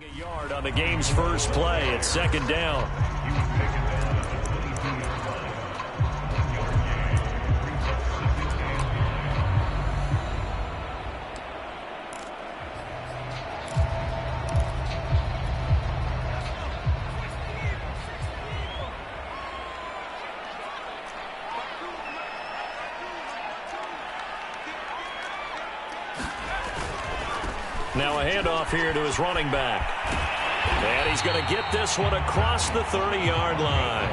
A yard on the game's first play. It's second down. Now a handoff here to his running back. And he's going to get this one across the 30-yard line.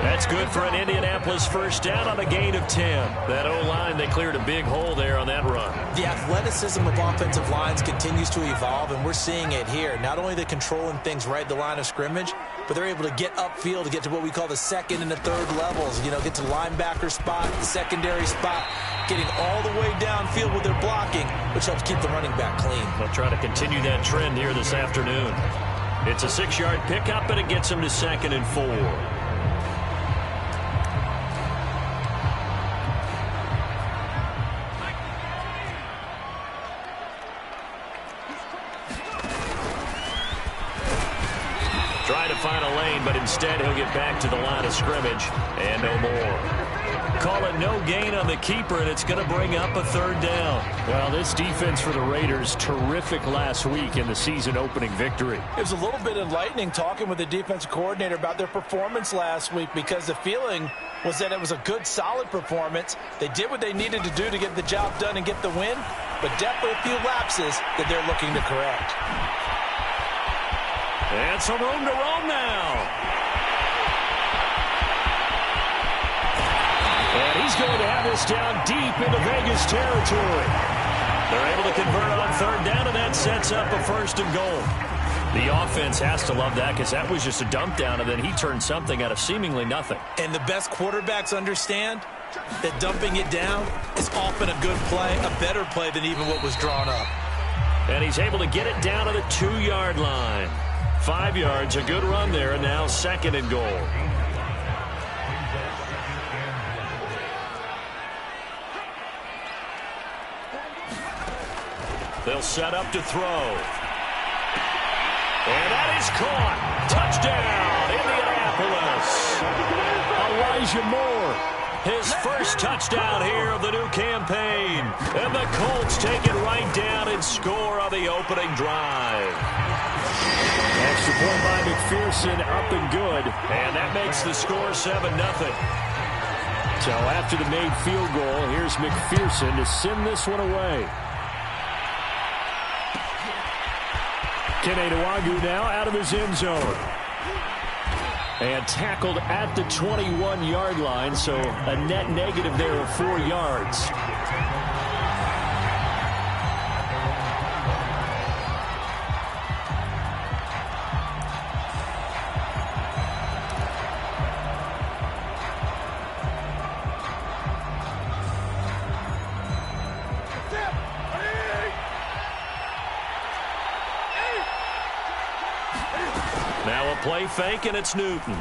That's good for an Indianapolis first down on a gain of 10. That O-line, they cleared a big hole there on that run. The athleticism of offensive lines continues to evolve, and we're seeing it here. Not only are they controlling things right at the line of scrimmage, but they're able to get upfield to get to what we call the second and the third levels. You know, get to the linebacker spot, the secondary spot, getting all the way downfield with their blocking, which helps keep the running back clean. They'll try to continue that trend here this afternoon. It's a 6-yard pickup, and it gets them to 2nd and 4. Trying to find a lane, but instead he'll get back to the line of scrimmage and no more. Call it no gain on the keeper, and it's going to bring up a 3rd down. Well, this defense for the Raiders, terrific last week in the season-opening victory. It was a little bit enlightening talking with the defensive coordinator about their performance last week, because the feeling was that it was a good, solid performance. They did what they needed to do to get the job done and get the win, but definitely a few lapses that they're looking to correct. And some room to roam now. And he's going to have this down deep into Vegas territory. They're able to convert on 3rd down, and that sets up a 1st and goal. The offense has to love that, because that was just a dump down, and then he turned something out of seemingly nothing. And the best quarterbacks understand that dumping it down is often a good play, a better play than even what was drawn up. And he's able to get it down to the 2-yard line. 5 yards, a good run there, and now 2nd and goal. They'll set up to throw. And that is caught. Touchdown, Indianapolis. Elijah Moore, his first touchdown here of the new campaign. And the Colts take it right down and score on the opening drive. Extra point by McPherson, up and good. And that makes the score 7-0. So after the made field goal, here's McPherson to send this one away. Kene Nwangwu now out of his end zone. And tackled at the 21-yard line, so a net negative there of 4 yards. Now a play fake, and it's Newton.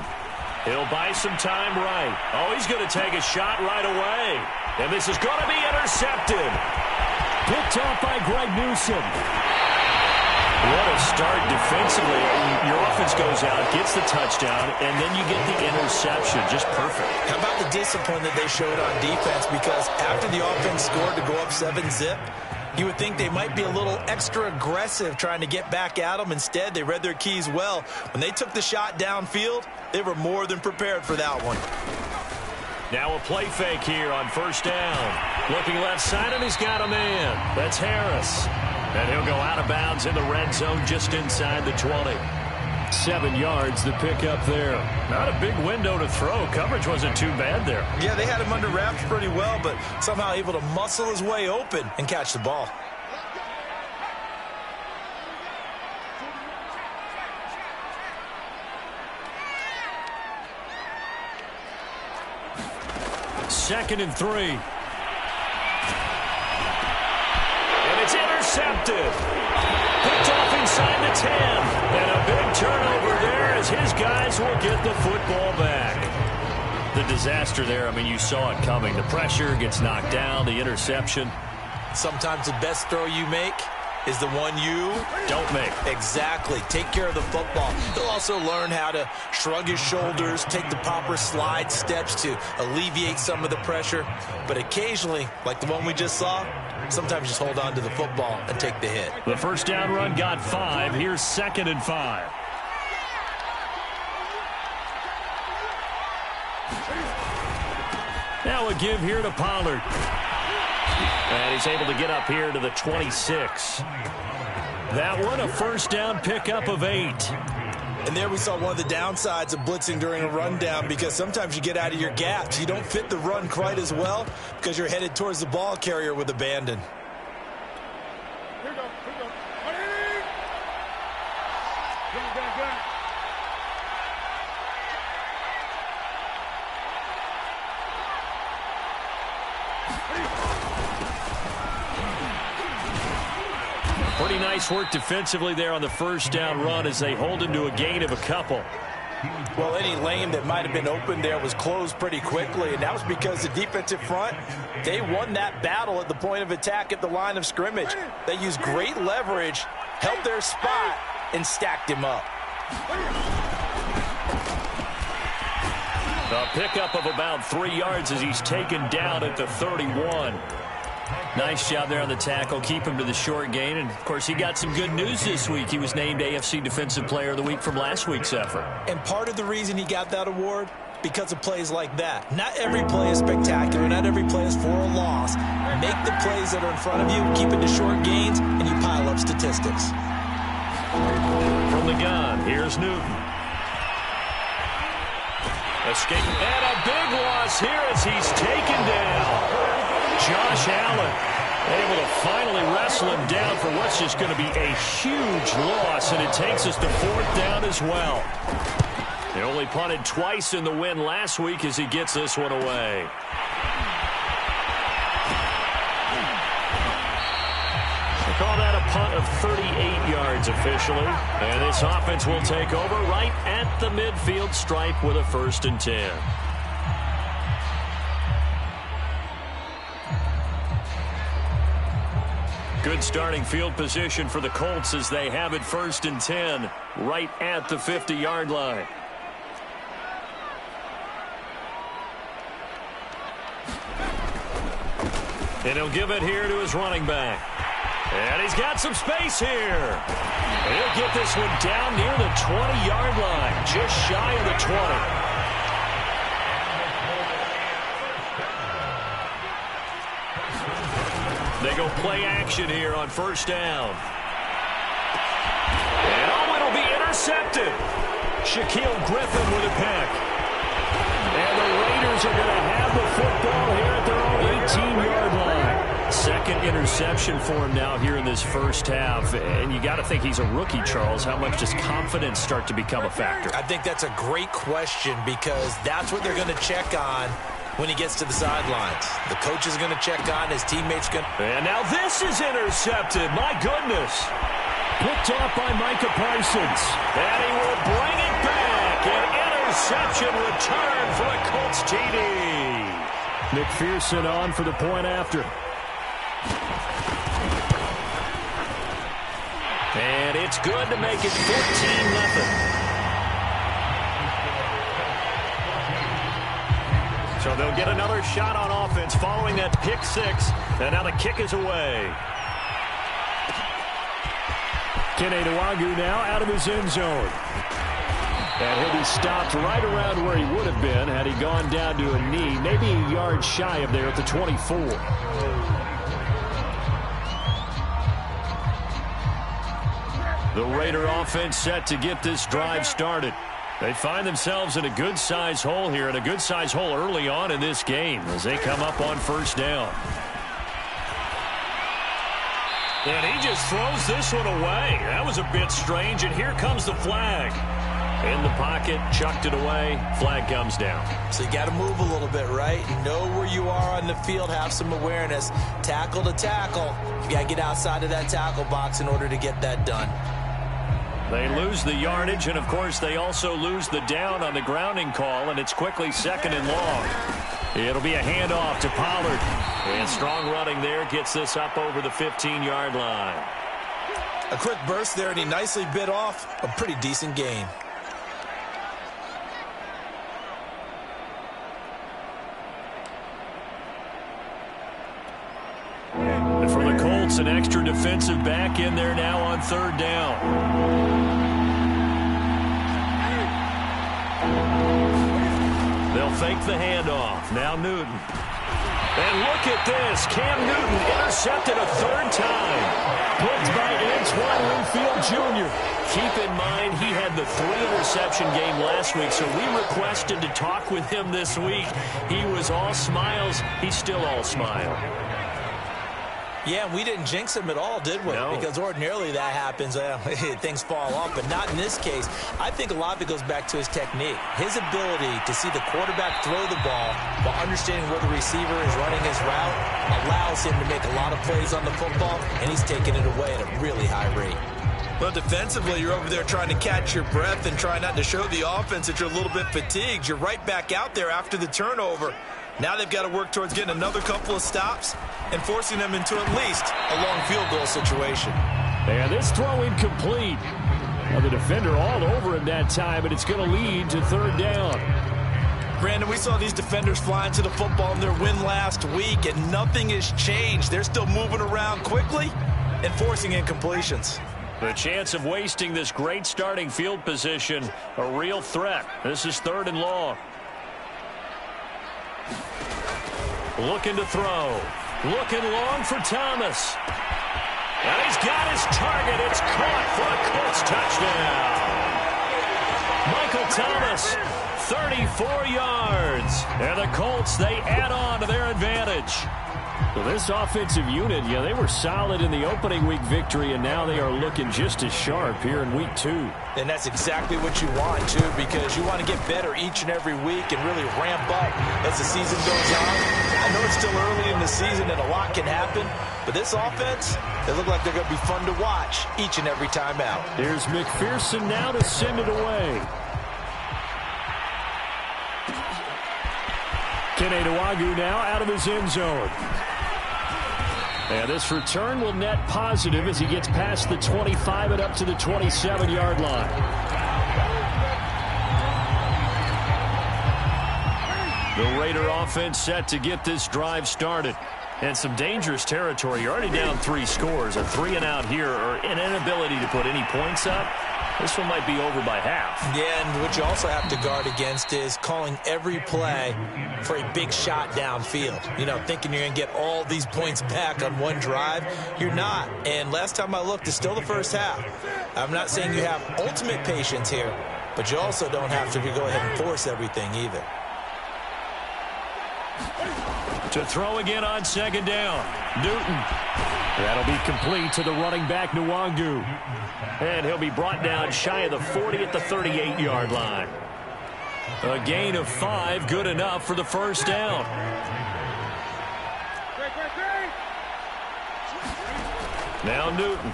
He'll buy some time right. Oh, he's going to take a shot right away. And this is going to be intercepted. Picked off by Greg Newsom. What a start defensively. Your offense goes out, gets the touchdown, and then you get the interception. Just perfect. How about the discipline that they showed on defense? Because after the offense scored to go up 7-zip, you would think they might be a little extra aggressive trying to get back at them. Instead, they read their keys well. When they took the shot downfield, they were more than prepared for that one. Now a play fake here on 1st down. Looking left side, and he's got a man. That's Harris. And he'll go out of bounds in the red zone just inside the 20. 7 yards, the pickup there. Not a big window to throw. Coverage wasn't too bad there. Yeah, they had him under wraps pretty well, but somehow able to muscle his way open and catch the ball. Second and 3. And it's intercepted. Picked off inside the 10. And a big turnover there as his guys will get the football back. The disaster there, I mean, you saw it coming. The pressure gets knocked down, the interception. Sometimes the best throw you make is the one you don't make. Exactly. Take care of the football. He'll also learn how to shrug his shoulders, take the proper slide steps to alleviate some of the pressure. But occasionally, like the one we just saw, sometimes just hold on to the football and take the hit. The first down run got 5. Here's 2nd and 5. Now a give here to Pollard. And he's able to get up here to the 26. That one, a first down pickup of 8. And there we saw one of the downsides of blitzing during a rundown, because sometimes you get out of your gaps. You don't fit the run quite as well because you're headed towards the ball carrier with abandon. Here we go. Go. Pretty nice work defensively there on the first down run as they hold him to a gain of a couple. Well, any lane that might have been open there was closed pretty quickly, and that was because the defensive front, they won that battle at the point of attack at the line of scrimmage. They used great leverage, held their spot, and stacked him up. A pickup of about 3 yards as he's taken down at the 31. Nice job there on the tackle. Keep him to the short gain. And, of course, he got some good news this week. He was named AFC Defensive Player of the Week from last week's effort. And part of the reason he got that award, because of plays like that. Not every play is spectacular. Not every play is for a loss. Make the plays that are in front of you, keep it to short gains, and you pile up statistics. From the gun, here's Newton. Escape. And a big loss here as he's taken down. Josh Allen able to finally wrestle him down for what's just going to be a huge loss, and it takes us to 4th down as well. He only punted twice in the win last week as he gets this one away. They call that a punt of 38 yards officially, and this offense will take over right at the midfield stripe with a 1st and 10. Good starting field position for the Colts as they have it 1st and 10 right at the 50-yard line. And he'll give it here to his running back. And he's got some space here. And he'll get this one down near the 20-yard line, just shy of the 20. They go play action here on 1st down. And oh, it'll be intercepted. Shaquille Griffin with a pick. And the Raiders are going to have the football here at their own 18-yard line. 2nd interception for him now here in this first half. And you got to think he's a rookie, Charles. How much does confidence start to become a factor? I think that's a great question, because that's what they're going to check on when he gets to the sidelines. The coach is going to check on, his teammates going to... And now this is intercepted. My goodness. Picked off by Micah Parsons. And he will bring it back. An interception return for the Colts TD. McPherson on for the point after. And it's good to make it 14-0. So they'll get another shot on offense following that pick 6. And now the kick is away. Kene Nwagu now out of his end zone. And he'll be stopped right around where he would have been had he gone down to a knee, maybe a yard shy of there at the 24. The Raider offense set to get this drive started. They find themselves in a good-sized hole here, and a good-sized hole early on in this game as they come up on 1st down. And he just throws this one away. That was a bit strange, and here comes the flag. In the pocket, chucked it away, flag comes down. So you got to move a little bit, right? Know where you are on the field, have some awareness. Tackle to tackle. You got to get outside of that tackle box in order to get that done. They lose the yardage, and, of course, they also lose the down on the grounding call, and it's quickly 2nd and long. It'll be a handoff to Pollard. And strong running there gets this up over the 15-yard line. A quick burst there, and he nicely bit off a pretty decent gain. And for the Colts, an extra defensive back in there now on third down. They'll fake the handoff. Now Newton. And look at this. Cam Newton intercepted a third time. Picked by Antoine Winfield Jr. Keep in mind he had the 3-interception game last week, so we requested to talk with him this week. He was all smiles. He's still all smile. Yeah, we didn't jinx him at all, did we? No. Because ordinarily that happens, things fall off, but not in this case. I think a lot of it goes back to his technique. His ability to see the quarterback throw the ball while understanding where the receiver is running his route allows him to make a lot of plays on the football, and he's taking it away at a really high rate. Well, defensively, you're over there trying to catch your breath and try not to show the offense that you're a little bit fatigued. You're right back out there after the turnover. Now they've got to work towards getting another couple of stops and forcing them into at least a long field goal situation. And this throw incomplete. Well, the defender all over him that time, and it's going to lead to third down. Brandon, we saw these defenders flying to the football in their win last week, and nothing has changed. They're still moving around quickly and forcing incompletions. The chance of wasting this great starting field position, a real threat. This is third and long. Looking to throw. Looking long for Thomas. And he's got his target. It's caught for a Colts touchdown. Michael Thomas, 34 yards. And the Colts, they add on to their advantage. Well, this offensive unit, they were solid in the opening week victory, and now they are looking just as sharp here in week 2. And that's exactly what you want, too, because you want to get better each and every week and really ramp up as the season goes on. I know it's still early in the season and a lot can happen, but this offense, they look like they're going to be fun to watch each and every time out. Here's McPherson now to send it away. Kene Nwangwu now out of his end zone. And this return will net positive as he gets past the 25 and up to the 27-yard line. The Raider offense set to get this drive started. And some dangerous territory. You're already down 3 scores. A 3-and-out here, or an inability to put any points up. This one might be over by half. Yeah, and what you also have to guard against is calling every play for a big shot downfield. Thinking you're going to get all these points back on one drive. You're not. And last time I looked, it's still the first half. I'm not saying you have ultimate patience here, but you also don't have to go ahead and force everything either. To throw again on second down. Newton. That'll be complete to the running back, Nwangwu. And he'll be brought down shy of the 40 at the 38-yard line. A gain of 5, good enough for the first down. Now Newton.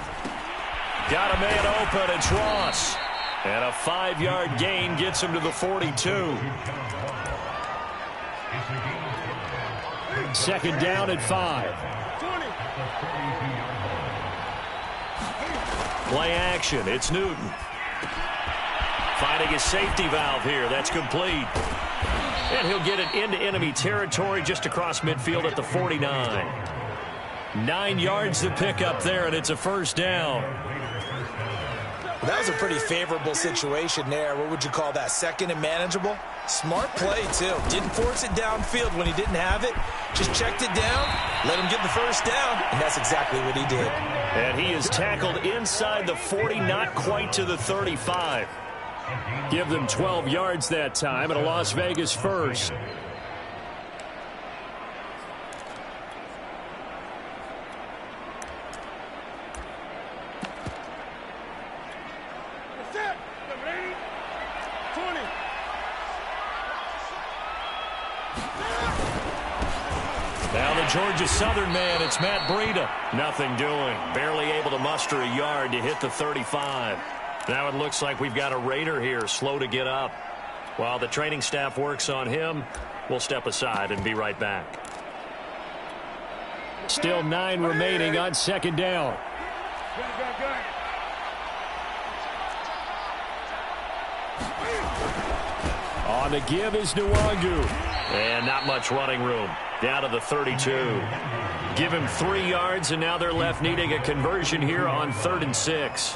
Got a man open, it's Ross. And a 5-yard gain gets him to the 42. Second down at 5. Play action. It's Newton. Finding a safety valve here. That's complete. And he'll get it into enemy territory just across midfield at the 49. 9 yards to pick up there, and it's a first down. Well, that was a pretty favorable situation there. What would you call that? Second and manageable? Smart play, too. Didn't force it downfield when he didn't have it. Just checked it down, let him get the first down, and that's exactly what he did. And he is tackled inside the 40, not quite to the 35. Give them 12 yards that time, and a Las Vegas first. Now the Georgia Southern man, it's Matt Breida. Nothing doing. Barely able to muster a yard to hit the 35. Now it looks like we've got a Raider here, slow to get up. While the training staff works on him, we'll step aside and be right back. Still 9 remaining on second down. On the give is Nwangu. And not much running room. Down to the 32. Give him 3 yards, and now they're left needing a conversion here on 3rd and 6.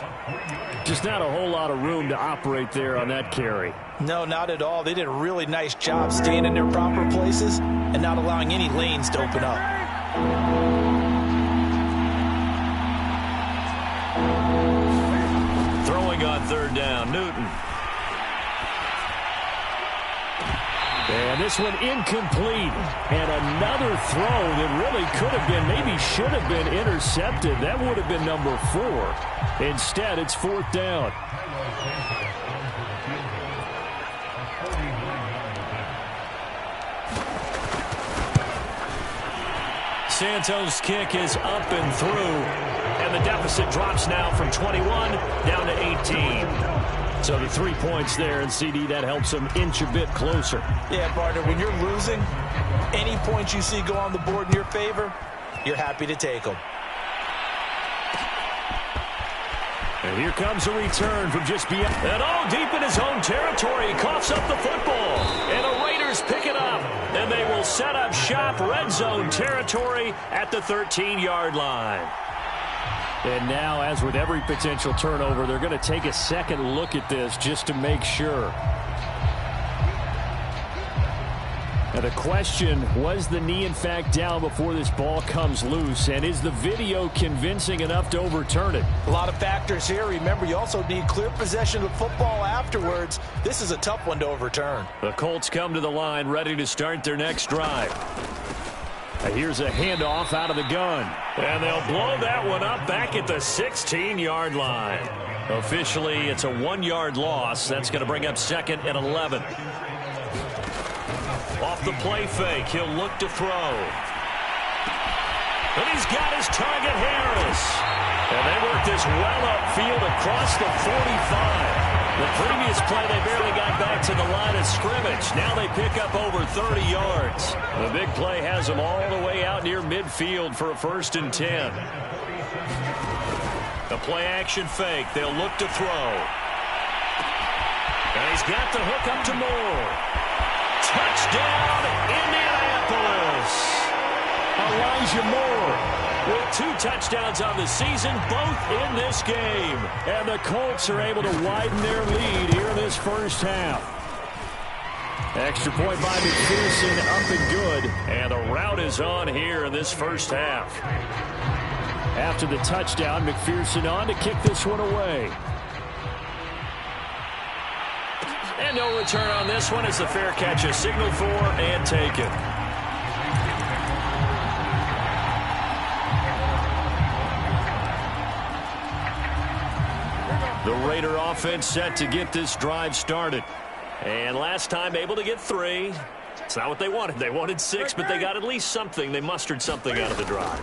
Just not a whole lot of room to operate there on that carry. No, not at all. They did a really nice job staying in their proper places and not allowing any lanes to open up. Throwing on 3rd down, Newton. And this one incomplete. And another throw that really could have been, maybe should have been intercepted. That would have been number 4. Instead, it's 4th down. Santos' kick is up and through. And the deficit drops now from 21 down to 18. So the 3 points there, and CD, that helps them inch a bit closer. Yeah, partner, when you're losing, any points you see go on the board in your favor, you're happy to take them. And here comes a return from just beyond. And all deep in his own territory. He coughs up the football. And the Raiders pick it up. And they will set up shop red zone territory at the 13-yard line. And now, as with every potential turnover, they're going to take a second look at this just to make sure. Now the question, was the knee in fact down before this ball comes loose? And is the video convincing enough to overturn it? A lot of factors here. Remember, you also need clear possession of the football afterwards. This is a tough one to overturn. The Colts come to the line ready to start their next drive. Here's a handoff out of the gun. And they'll blow that one up back at the 16-yard line. Officially, it's a 1-yard loss. That's going to bring up 2nd and 11. Off the play fake, he'll look to throw. And he's got his target, Harris. And they work this well upfield across the 45. The previous play, they barely got back to the line of scrimmage. Now they pick up over 30 yards. The big play has them all the way out near midfield for a 1st and 10. The play action fake. They'll look to throw. And he's got the hook up to Moore. Touchdown, Indianapolis. Elijah Moore with 2 touchdowns on the season, both in this game. And the Colts are able to widen their lead here in this first half. Extra point by McPherson, up and good. And the route is on here in this first half. After the touchdown, McPherson on to kick this one away. And no return on this one as the fair catch is signaled for and taken. The Raider offense set to get this drive started. And last time able to get 3. It's not what they wanted. They wanted 6, but they got at least something. They mustered something out of the drive.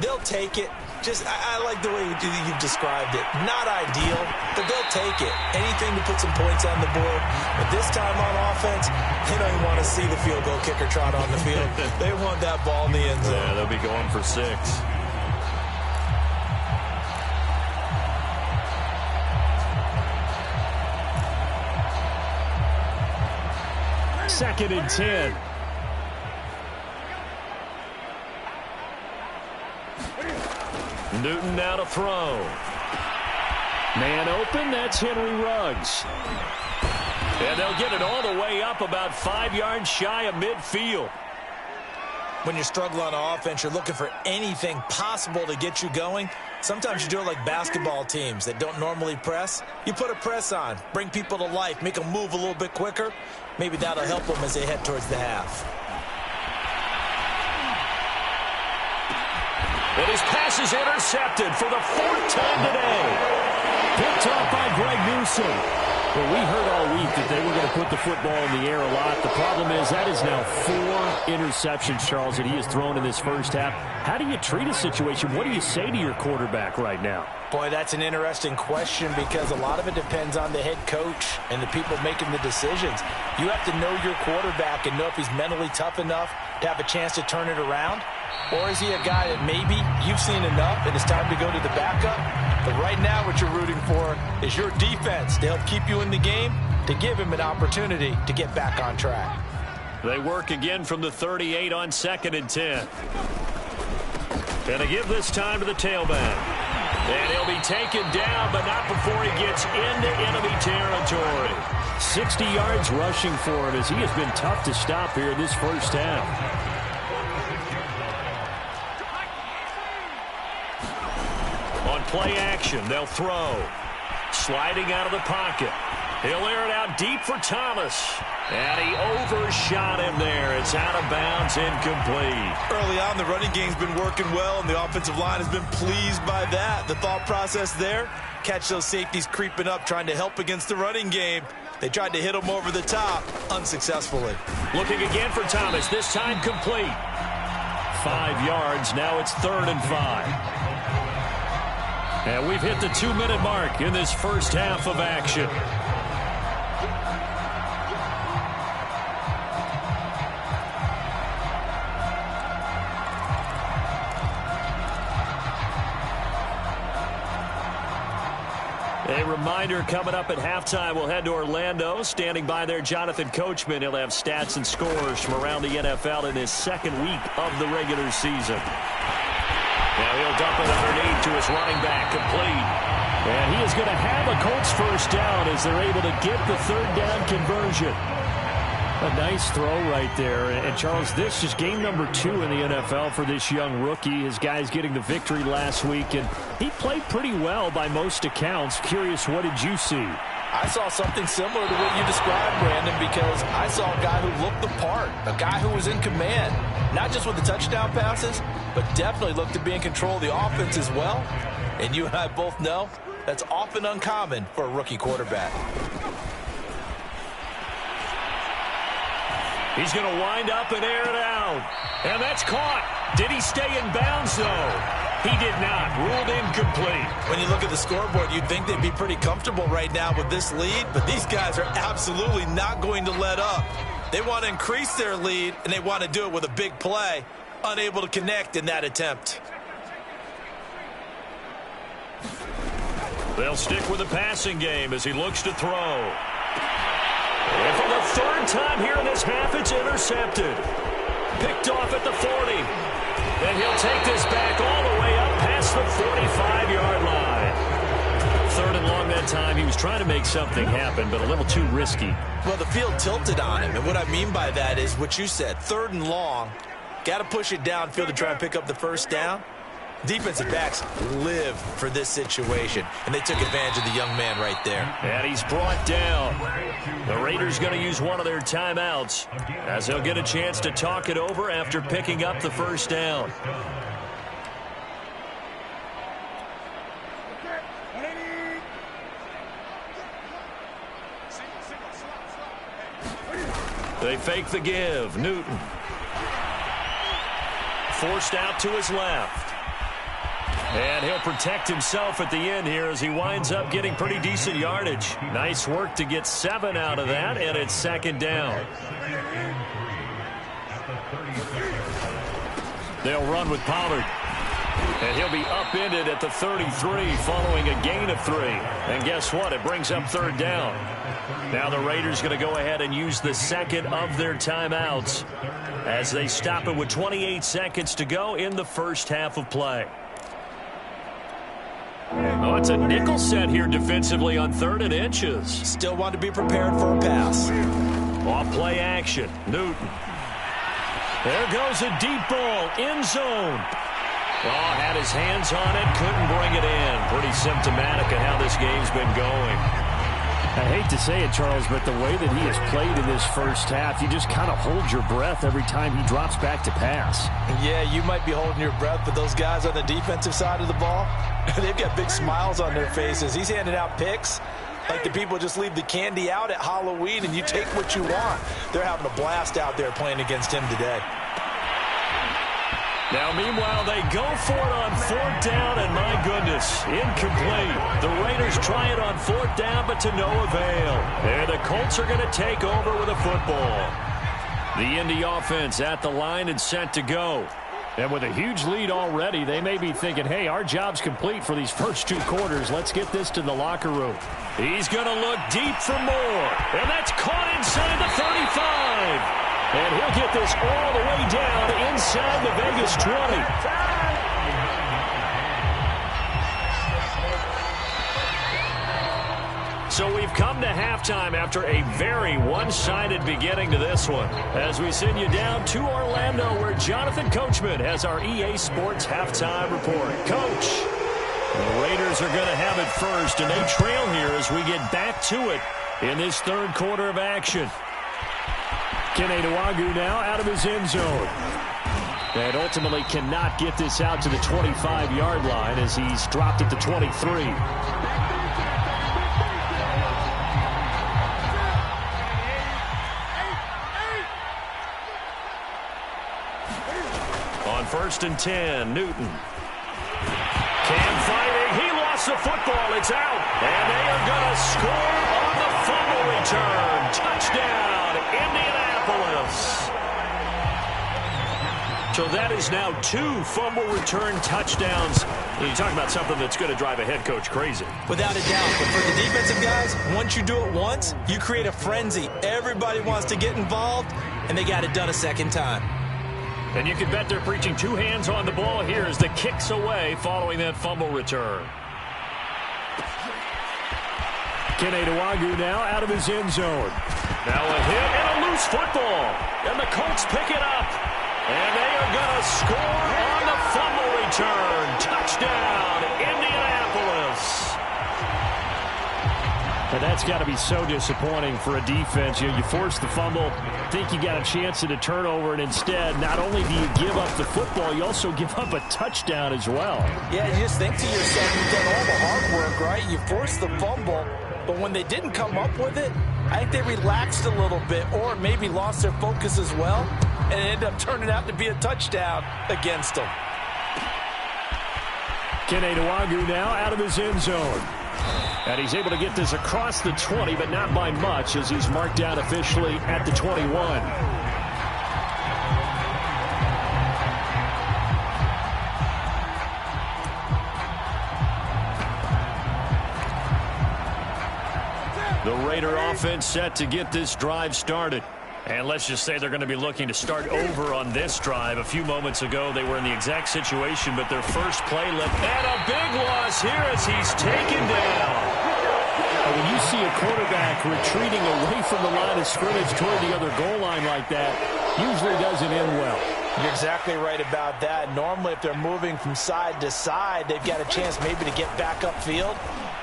They'll take it. Just, I like the way you've described it. Not ideal, but they'll take it. Anything to put some points on the board. But this time on offense, they don't even want to see the field goal kicker trot on the field. They want that ball in the end zone. Yeah, they'll be going for 6. 2nd and 10. Newton now to throw. Man open, that's Henry Ruggs. And they'll get it all the way up about 5 yards shy of midfield. When you struggle on offense, you're looking for anything possible to get you going. Sometimes you do it like basketball teams that don't normally press. You put a press on, bring people to life, make them move a little bit quicker. Maybe that'll help them as they head towards the half. And his pass is intercepted for the 4th time today. Picked off by Greg Newsome. Well, we heard all week that they were going to put the football in the air a lot. The problem is that is now 4 interceptions, Charles, that he has thrown in this first half. How do you treat a situation? What do you say to your quarterback right now? Boy, that's an interesting question because a lot of it depends on the head coach and the people making the decisions. You have to know your quarterback and know if he's mentally tough enough to have a chance to turn it around. Or is he a guy that maybe you've seen enough and it's time to go to the backup? But right now what you're rooting for is your defense to help keep you in the game to give him an opportunity to get back on track. They work again from the 38 on 2nd and 10. And they give this time to the tailback. And he'll be taken down, but not before he gets into enemy territory. 60 yards rushing for him as he has been tough to stop here this first half. On play action, they'll throw. Sliding out of the pocket. He'll air it out deep for Thomas. And he overshot him there. It's out of bounds, incomplete. Early on, the running game's been working well, and the offensive line has been pleased by that. The thought process there, catch those safeties creeping up, trying to help against the running game. They tried to hit him over the top, unsuccessfully. Looking again for Thomas, this time complete. 5 yards, now it's 3rd and 5. And we've hit the 2-minute mark in this first half of action. A reminder, coming up at halftime, we'll head to Orlando. Standing by there, Jonathan Coachman. He'll have stats and scores from around the NFL in his 2nd week of the regular season. Now he'll dump it underneath to his running back, complete. And he is going to have a Colts first down as they're able to get the 3rd down conversion. A nice throw right there. And Charles, this is game number 2 in the NFL for this young rookie. His guys getting the victory last week, and he played pretty well by most accounts. Curious, what did you see? I saw something similar to what you described, Brandon, because I saw a guy who looked the part, a guy who was in command, not just with the touchdown passes, but definitely looked to be in control of the offense as well. And you and I both know that's often uncommon for a rookie quarterback. He's going to wind up and air it out. And that's caught. Did he stay in bounds, though? He did not. Ruled incomplete. When you look at the scoreboard, you'd think they'd be pretty comfortable right now with this lead, but these guys are absolutely not going to let up. They want to increase their lead, and they want to do it with a big play. Unable to connect in that attempt. They'll stick with the passing game as he looks to throw. And for the 3rd time here in this half, it's intercepted. Picked off at the 40. And he'll take this back all the way up past the 45-yard line. 3rd and long that time. He was trying to make something happen, but a little too risky. Well, the field tilted on him, and what I mean by that is what you said. 3rd and long. Got to push it downfield to try and pick up the first down. Defensive backs live for this situation, and they took advantage of the young man right there. And he's brought down. The Raiders going to use one of their timeouts as they'll get a chance to talk it over after picking up the first down. They fake the give. Newton. Forced out to his left. And he'll protect himself at the end here as he winds up getting pretty decent yardage. Nice work to get 7 out of that, and it's 2nd down. They'll run with Pollard. And he'll be upended at the 33 following a gain of 3. And guess what? It brings up 3rd down. Now the Raiders going to go ahead and use the 2nd of their timeouts as they stop it with 28 seconds to go in the first half of play. Oh, it's a nickel set here defensively on 3rd and inches. Still want to be prepared for a pass. Off play action. Newton. There goes a deep ball. End zone. Oh, had his hands on it. Couldn't bring it in. Pretty symptomatic of how this game's been going. I hate to say it, Charles, but the way that he has played in this first half, you just kind of hold your breath every time he drops back to pass. Yeah, you might be holding your breath, but those guys on the defensive side of the ball, they've got big smiles on their faces. He's handing out picks like the people just leave the candy out at Halloween and you take what you want. They're having a blast out there playing against him today. Now, meanwhile, they go for it on 4th down, and my goodness, incomplete. The Raiders try it on 4th down, but to no avail. And the Colts are going to take over with a football. The Indy offense at the line and set to go. And with a huge lead already, they may be thinking, hey, our job's complete for these first 2 quarters. Let's get this to the locker room. He's going to look deep for more. And that's caught inside the 35. And he'll get this all the way down inside the Vegas 20. So we've come to halftime after a very one-sided beginning to this one. As we send you down to Orlando, where Jonathan Coachman has our EA Sports halftime report. Coach, the Raiders are going to have it first, and they trail here as we get back to it in this third quarter of action. Kene Nwangwu now out of his end zone. And ultimately cannot get this out to the 25-yard line as he's dropped at the 23. First and 10, Newton. Cam fighting. He lost the football. It's out. And they are going to score on the fumble return. Touchdown, Indianapolis. So that is now 2 fumble return touchdowns. You talk about something that's going to drive a head coach crazy. Without a doubt. But for the defensive guys, once you do it once, you create a frenzy. Everybody wants to get involved, and they got it done a second time. And you can bet they're preaching 2 hands on the ball here as the kick's away following that fumble return. Kene Nwangwu now out of his end zone. Now a hit and a loose football. And the Colts pick it up. And they are going to score on the fumble return. Touchdown, Indianapolis. And that's got to be so disappointing for a defense. You force the fumble, think you got a chance at a turnover, and instead, not only do you give up the football, you also give up a touchdown as well. Yeah, you just think to yourself, you've done all the hard work, right? You forced the fumble, but when they didn't come up with it, I think they relaxed a little bit or maybe lost their focus as well, and it ended up turning out to be a touchdown against them. Kene Nwangwu now out of his end zone. And he's able to get this across the 20, but not by much, as he's marked down officially at the 21. The Raider offense set to get this drive started. And let's just say they're going to be looking to start over on this drive. A few moments ago, they were in the exact situation, but their first play led. And a big loss here as he's taken down. When you see a quarterback retreating away from the line of scrimmage toward the other goal line like that, usually doesn't end well. You're exactly right about that. Normally, if they're moving from side to side, they've got a chance maybe to get back upfield.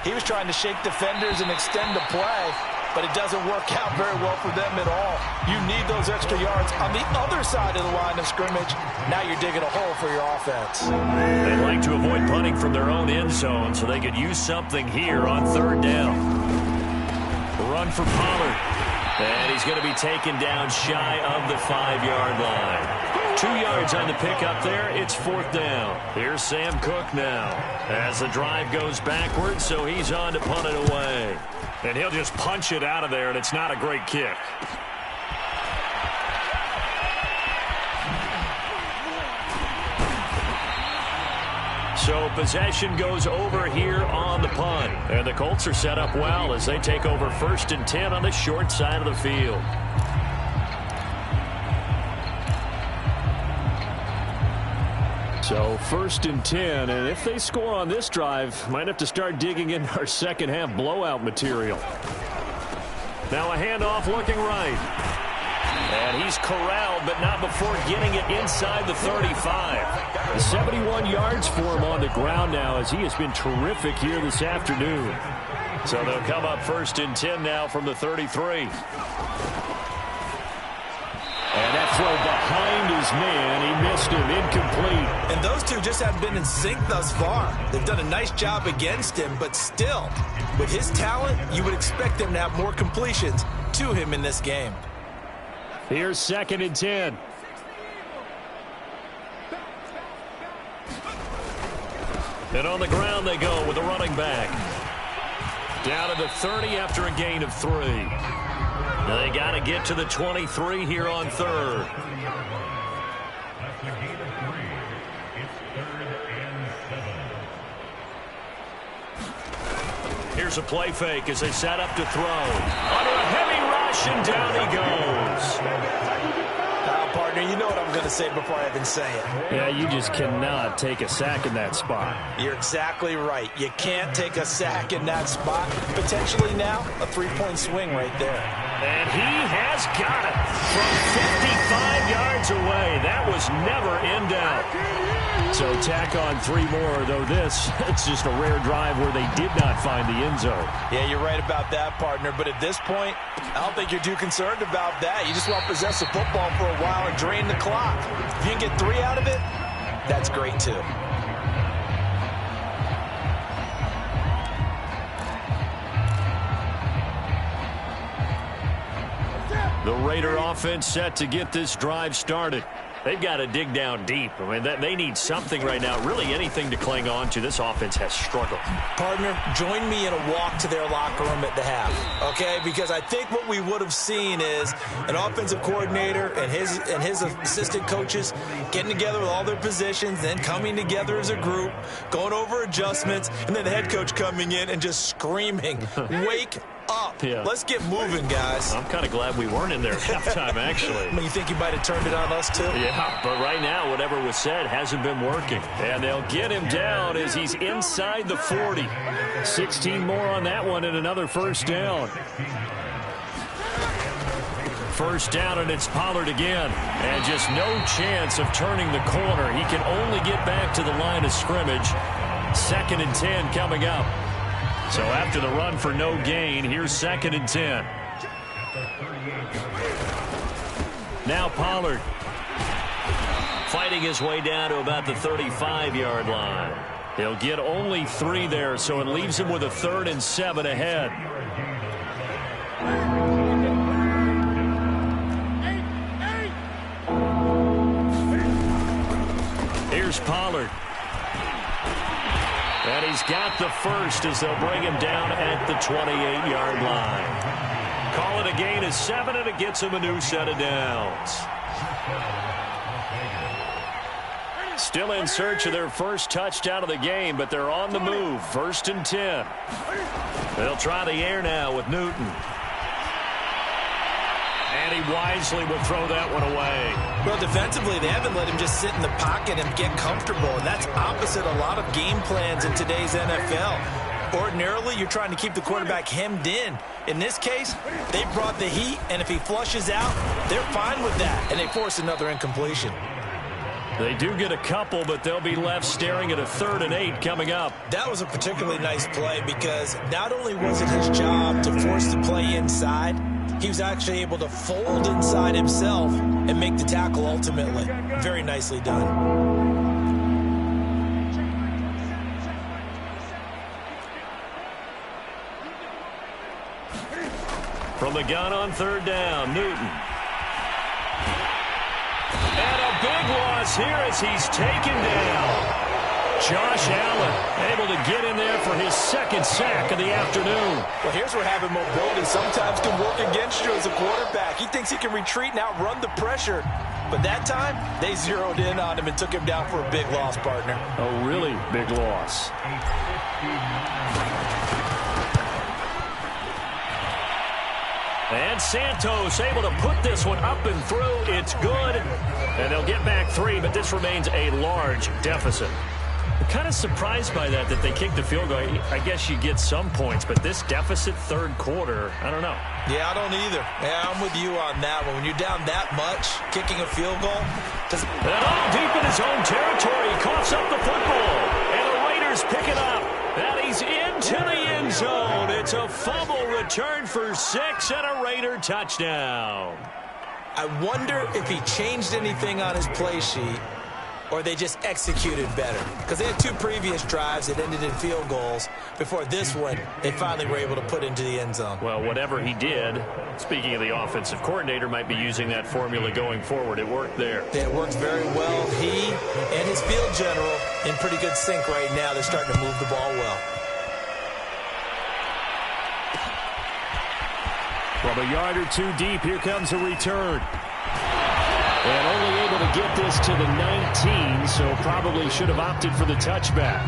He was trying to shake defenders and extend the play, but it doesn't work out very well for them at all. You need those extra yards on the other side of the line of scrimmage. Now you're digging a hole for your offense. They like to avoid punting from their own end zone, so they could use something here on third down. Run for Pollard. And he's going to be taken down shy of the 5-yard line. 2 yards on the pickup there. It's fourth down. Here's Sam Cook now as the drive goes backwards, so he's on to punt it away. And he'll just punch it out of there, and it's not a great kick. So possession goes over here on the punt. And the Colts are set up well as they take over first and 10 on the short side of the field. So first and 10, and if they score on this drive, might have to start digging in our second half blowout material. Now a handoff looking right. And he's corralled, but not before getting it inside the 35. 71 yards for him on the ground now, as he has been terrific here this afternoon. So they'll come up first and 10 now from the 33. And that throw behind his man, he missed him, incomplete. And those two just haven't been in sync thus far. They've done a nice job against him, but still, with his talent, you would expect them to have more completions to him in this game. Here's second and 10. And on the ground they go with a running back. Down to the 30 after a gain of 3. Now they got to get to the 23 here on third. That's a gain of 3. It's 3rd and 7. Here's a play fake as they set up to throw. Under a heavy rush, and down he goes. Partner, you know what I'm going to say before I even say it. Yeah, you just cannot take a sack in that spot. You're exactly right. You can't take a sack in that spot. Potentially now, a 3-point swing right there. And he has got it from 55 yards away. That was never in doubt. So tack on 3 more, though it's just a rare drive where they did not find the end zone. Yeah, you're right about that, partner. But at this point, I don't think you're too concerned about that. You just want to possess the football for a while and drain the clock. If you can get 3 out of it, that's great too. The Raider offense set to get this drive started. They've got to dig down deep. I mean, they need something right now, really anything to cling on to. This offense has struggled. Partner, join me in a walk to their locker room at the half, okay? Because I think what we would have seen is an offensive coordinator and his assistant coaches getting together with all their positions, then coming together as a group, going over adjustments, and then the head coach coming in and just screaming, wake up. Yeah. Let's get moving, guys. I'm kind of glad we weren't in there at halftime, actually. I mean, you think you might have turned it on us, too? Yeah, but right now, whatever was said hasn't been working. And they'll get him down as he's inside the 40. 16 more on that one and another first down. First down, and it's Pollard again. And just no chance of turning the corner. He can only get back to the line of scrimmage. 2nd and 10 coming up. So after the run for no gain, here's 2nd and 10. Now Pollard fighting his way down to about the 35-yard line. He'll get only 3 there, so it leaves him with a 3rd and 7 ahead. Here's Pollard. And he's got the first as they'll bring him down at the 28-yard line. Call it a gain of 7, and it gets him a new set of downs. Still in search of their first touchdown of the game, but they're on the move. 1st and 10. They'll try the air now with Newton. And he wisely will throw that one away. Well, defensively, they haven't let him just sit in the pocket and get comfortable, and that's opposite a lot of game plans in today's NFL. Ordinarily, you're trying to keep the quarterback hemmed in. In this case, they brought the heat, and if he flushes out, they're fine with that, and they force another incompletion. They do get a couple, but they'll be left staring at a 3rd and 8 coming up. That was a particularly nice play because not only was it his job to force the play inside, he was actually able to fold inside himself and make the tackle ultimately. Very nicely done. From the gun on 3rd down, Newton. And a big loss here as he's taken down. Josh Allen able to get in there for his 2nd sack of the afternoon. Well, here's where having mobility sometimes can work against you as a quarterback. He thinks he can retreat and outrun the pressure. But that time, they zeroed in on him and took him down for a big loss, partner. A really big loss. And Santos able to put this one up and through. It's good. And they'll get back 3, but this remains a large deficit. I'm kind of surprised by that they kicked the field goal. I guess you get some points, but this deficit 3rd quarter, I don't know. Yeah, I don't either. Yeah, I'm with you on that one. When you're down that much, kicking a field goal. And all deep in his own territory, he coughs up the football. And the Raiders pick it up. And he's into the end zone. It's a fumble return for 6 and a Raider touchdown. I wonder if he changed anything on his play sheet or they just executed better. Because they had 2 previous drives that ended in field goals. Before this one, they finally were able to put into the end zone. Well, whatever he did, speaking of the offensive coordinator, might be using that formula going forward. It worked there. Yeah, it worked very well. He and his field general in pretty good sync right now. They're starting to move the ball well. From a yard or 2 deep, here comes a return. And only able to get this to the 19, so probably should have opted for the touchback.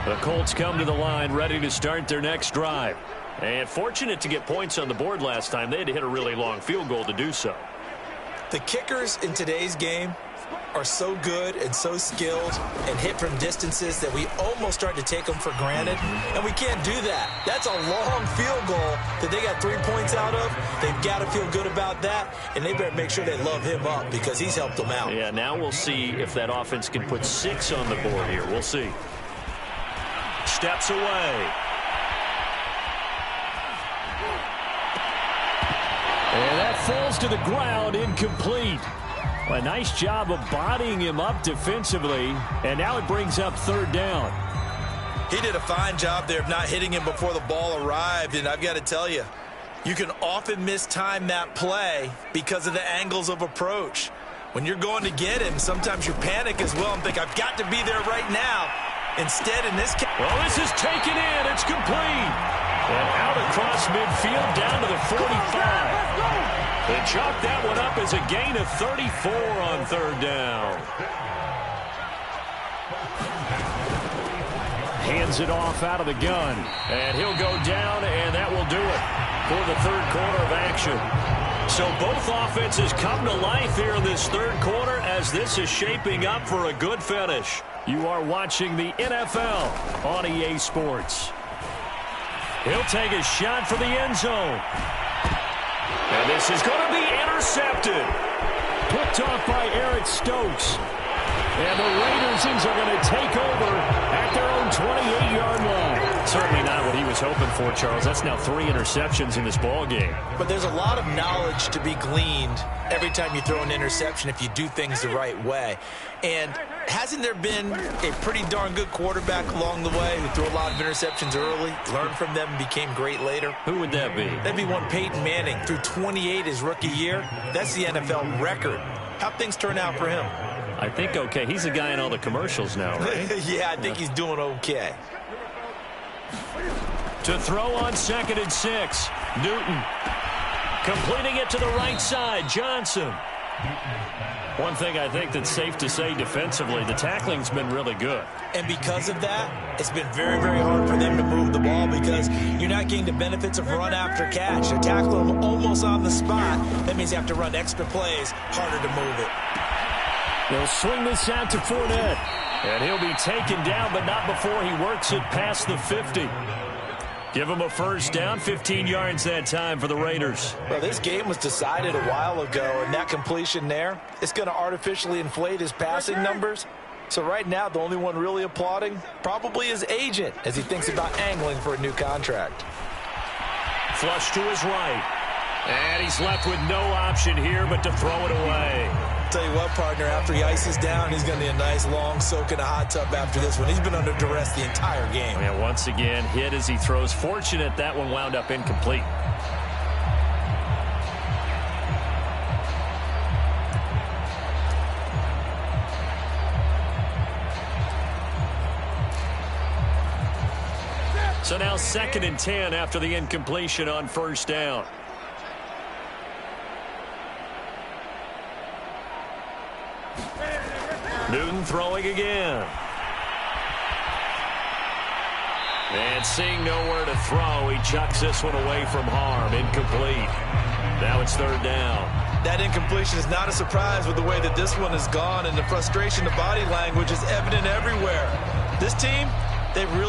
The Colts come to the line, ready to start their next drive. And fortunate to get points on the board last time. They had to hit a really long field goal to do so. The kickers in today's game are so good and so skilled and hit from distances that we almost start to take them for granted, and we can't do that. That's a long field goal that they got 3 points out of. They've got to feel good about that, and they better make sure they love him up because he's helped them out. Yeah, now we'll see if that offense can put 6 on the board here. We'll see. Steps away. And that falls to the ground, incomplete. A nice job of bodying him up defensively, and now it brings up third down. He did a fine job there of not hitting him before the ball arrived, and I've got to tell you, you can often mistime that play because of the angles of approach. When you're going to get him, sometimes you panic as well and think, I've got to be there right now. Instead, in this case... Well, this is taken in. It's complete. And out across midfield down to the 45. They chalk that one up as a gain of 34 on third down. Hands it off out of the gun. And he'll go down, and that will do it for the third quarter of action. So both offenses come to life here in this third quarter as this is shaping up for a good finish. You are watching the NFL on EA Sports. He'll take a shot for the end zone. And this is going to be intercepted. Picked off by Eric Stokes. And the Raiders are going to take over at their own 28-yard line. Certainly not what he was hoping for, Charles. That's now 3 interceptions in this ball game. But there's a lot of knowledge to be gleaned every time you throw an interception if you do things the right way. And hasn't there been a pretty darn good quarterback along the way who threw a lot of interceptions early, learned from them, and became great later? Who would that be? That'd be one Peyton Manning. Threw 28 his rookie year. That's the NFL record. How'd things turn out for him? I think okay. He's a guy in all the commercials now, right? Yeah, I think he's doing okay. To throw on 2nd and 6. Newton completing it to the right side. Johnson. One thing I think that's safe to say defensively, the tackling's been really good. And because of that, it's been very, very hard for them to move the ball because you're not getting the benefits of run after catch. They're tackling them almost on the spot. That means you have to run extra plays, harder to move it. They'll swing this out to Fournette. And he'll be taken down, but not before he works it past the 50. Give him a first down, 15 yards that time for the Raiders. Well, this game was decided a while ago, and that completion there, it's going to artificially inflate his passing numbers. So right now, the only one really applauding probably his agent as he thinks about angling for a new contract. Flush to his right. And he's left with no option here but to throw it away. Tell you what, partner, after he ices down, he's going to need a nice long soak in a hot tub after this one. He's been under duress the entire game. And once again, hit as he throws. Fortunate that one wound up incomplete. So now 2nd and 10 after the incompletion on first down. Newton throwing again. And seeing nowhere to throw, he chucks this one away from harm. Incomplete. Now it's third down. That incompletion is not a surprise with the way that this one has gone, and the frustration, the body language is evident everywhere. This team, they really